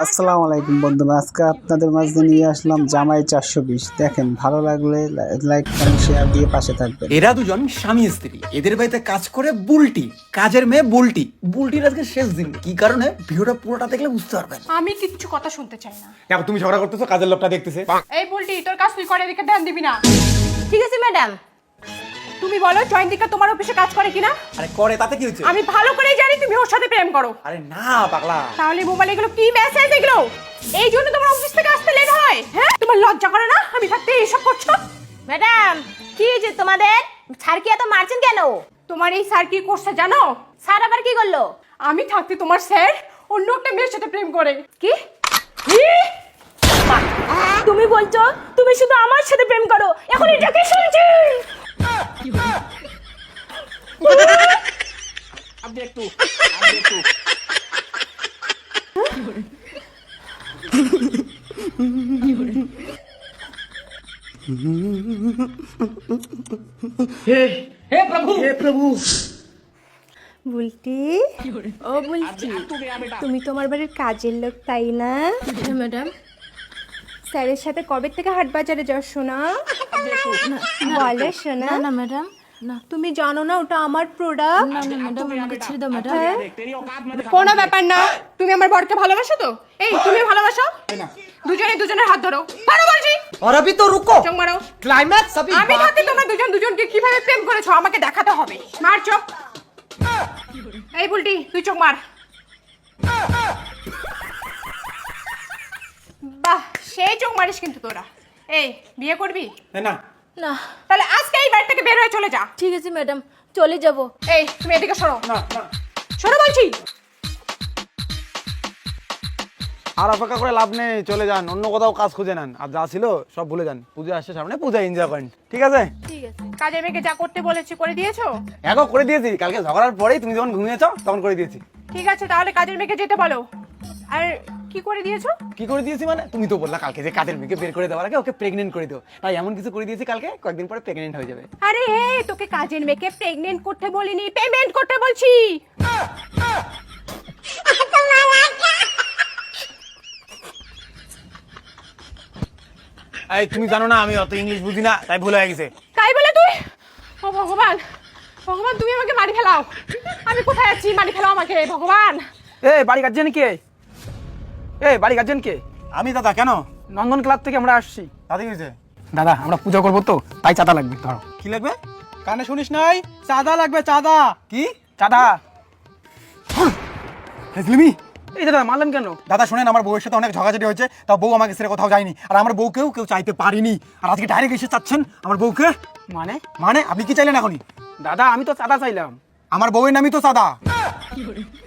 আসসালামু আলাইকুম বন্ধুরা, আজকে আপনাদের মাঝে নিয়ে আসলাম জামাই 420। দেখেন, ভালো লাগলে লাইক কমেন্ট শেয়ার দিয়ে পাশে থাকবেন। এরা দুজন স্বামী স্ত্রী, এদের বাড়িতে কাজ করে বুলটি, কাজের মেয়ে বুলটি। বুলটির আজকে শেষ দিন, কি কারণে ভিডিওটা পুরোটা দেখলে বুঝতে পারবেন। আমি কিচ্ছু কথা শুনতে চাই না। দেখো তুমি ঝগড়া করতেছো, কাজের লোকটা দেখতেছে। এই বলটি, তোর কাজ তুই করে, এদিকে ধ্যান দিবি না। ঠিক আছে ম্যাডাম। তুমি বলো জয়ন্তিকা তোমার অফিসে কাজ করে কিনা? আরে করে, তাতে কি হচ্ছে? আমি ভালো করেই জানি তুমি ওর সাথে প্রেম করো। আরে না পাগলা। তাহলে মোবাইলে এগুলো কি মেসেজ এগুলো? এই জন্য তোমার অফিস থেকে আসতে লেট হয়? হ্যাঁ, তোমার লজ্জা করে না আমি থাকতে এইসব করছো? ম্যাডাম, কি হয়েছে তোমাদের? স্যার কি এত মারছেন কেন? তোমার এই স্যার কি করছে জানো? স্যার আবার কি করলো? আমি থাকতে তোমার স্যার অন্য একটা মেয়ের সাথে প্রেম করে। কি? তুমি বলছো তুমি শুধু আমার সাথে প্রেম করো? এখন এটা কি শুনছি? বুলটি, ও বুলটি, তুমি তোমার বাড়ির কাজের লোক তাই না? ম্যাডাম, স্যারের সাথে কবে থেকে হাট বাজারে যাও শোনা? বলে শোনা? না ম্যাডাম, না তুমি জানো না ওটা আমার প্রোডাক্ট? না ম্যাডাম, আমাকে ছেড়ে দাও ম্যাডাম। কোনো ব্যাপার না। তুমি আমার বরকে ভালোবাসো তো? এই তুমি ভালোবাসো? দুজনে দুজনের হাত ধরো, পারো বলছি। और अभी तो रुको, চোখ মারো। क्लाइमैक्स अभी আমি থাকতে তোমরা দুজন দুজনকে কিভাবে প্রেম করেছো আমাকে দেখাতে হবে। মার চোখ। এই বুলটি, তুই চোখ মার। বাহ, সেই চোখ মারিস কিন্তু তোরা। এই বিয়ে করবি? না না, তাহলে আজকে এই বাড়ি থেকে বের হয়ে চলে যা। ঠিক আছে ম্যাডাম, চলে যাব। এই তুমি এদিকে সরো। না সরো বলছি। আর অপেক্ষা করে লাভ নেই, চলে যান, অন্য কোথাও কাজ খুঁজে নেন। আর যা ছিল সব ভুলে যান। পুজো আসছে সামনে, পূজা এনজয় করেন, ঠিক আছে? ঠিক আছে। কাজের মেয়েকে যা করতে বলেছি করে দিয়েছো? এগো করে দিয়েছি, কালকে ঝগড়ার পরেই তুমি যখন ঘুমিয়েছো তখন করে দিয়েছি। ঠিক আছে, তাহলে কাজের মেয়েকে যেতে বলো। আর কি করে দিয়েছো? কি করে দিয়েছি মানে? তুমি তো বললা কালকে যে কাজের মেয়েকে বের করে দেওয়ার আগে ওকে প্রেগনেন্ট করে দিও, তাই এমন কিছু করে দিয়েছি কালকে কয়েকদিন পরে প্রেগনেন্ট হয়ে যাবে। আরে তোকে কাজের মেয়েকে প্রেগনেন্ট করতে বলিনি, পেমেন্ট করতে বলছি। এই তুমি জানো না আমি অত ইংলিশ বুঝি না, তাই ভুল হয়ে গেছে। তাই বলে তুই? ও ভগবান, ভগবান তুমি আমাকে মারি ফেলাও। আমি কোথায় আছি? মারি ফেলাও আমাকে ভগবান। এই বাড়ি গার্জেন কে? এই বাড়ি গার্জেন কে? আমি দাদা, কেন? নন্দন ক্লাব থেকে আমরা আসছি। দাদি গেছে। দাদা, আমরা পূজা করবো তো, তাই চাঁদা লাগবে। ধরো। কি লাগবে? কানে শুনিস নাই? চাঁদা লাগবে, চাঁদা। কি চাঁদা। হেজলিমি। এই দাদা মারলেন কেন? দাদা শুনেন, আমার বউয়ের সাথে অনেক ঝগড়াঝাটি হয়েছে, তা বউ আমাকে ছেড়ে কোথাও যায়নি, আর আমার বউকেও কেউ চাইতে পারিনি, আর আজকে ডাইরেক্ট এসে চাচ্ছেন আমার বউকে। মানে? মানে আপনি কি চাইলেন এখনই? দাদা আমি তো চাঁদা চাইলাম। আমার বউয়ের নামই তো সাদা।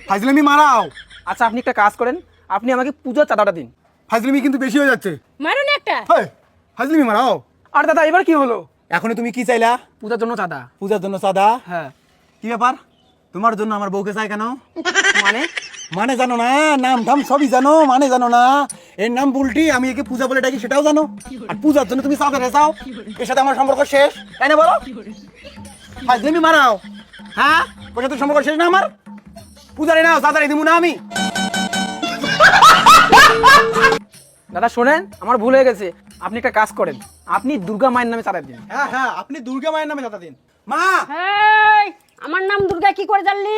ফাজলিমি মারাও। আচ্ছা আপনি একটা কাজ করেন, আপনি আমাকে পূজার চাঁদাটা দিন। ফাজলিমি কিন্তু বেশি হয়ে যাচ্ছে। মারুন একটা। হেই, ফাজলিমি মারাও। আর দাদা এবার কি হলো? এখনই তুমি কি চাইলা? পূজার জন্য চাঁদা। পূজার জন্য সাদা? হ্যাঁ। কি ব্যাপার? তোমার জন্য আমার বউকে চাই কেন? মানে? মানে জানো না? নাম ধাম সবই জানো, মানে জানো না? এর নাম বুলটি, আমি একে পূজা বলে ডাকি, সেটাও জানো। আর পূজার জন্য তুমি সাদা রেসাও, এর সাথে আমার সম্পর্ক শেষ, তাই না বলো? ফাজলিমি মারাও। হ্যাঁ, ওর সাথে সম্পর্ক শেষ না আমার? পূজারে নাও, সাদারে দিমু না আমি। দাদা শোনেন, আমার ভুল হয়ে গেছে। আপনি একটা কাজ করেন, আপনি দুর্গা মায়ের নামে চাঁদা দিন। হ্যাঁ, আপনি দুর্গা মায়ের নামে চাঁদা দিন। মা, এই, আমার নাম দুর্গা কি করে জানলি?